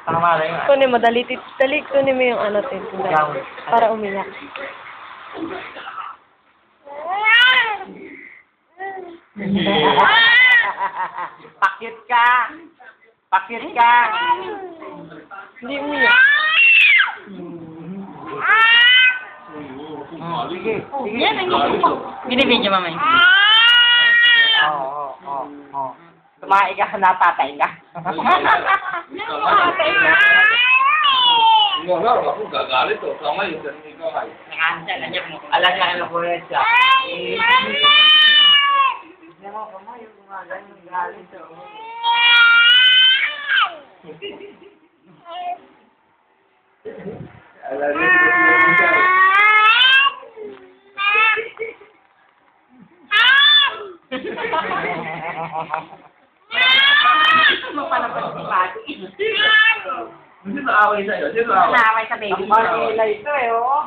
Tama na yun. Kunin mo, dali, kunin mo yung ano, Ikaw. para umiyak. Pakit ka! Pakit ka! Hindi umiyak. Sige, sige. Yan ang gusto ko. Binibidyo mamay. Oo. Tumahay ka, napatay ka. Napatay ka. Wala, ako gagalit oh. Sama yun, kasi ikaw ay. Nakansya, ganyan mo. Alam niya na po yan siya. Alam niya, Mapalapan si Pati. Sino away sa'yo? Sino away? Naaway sa baby. Ang malila ito eh, oh.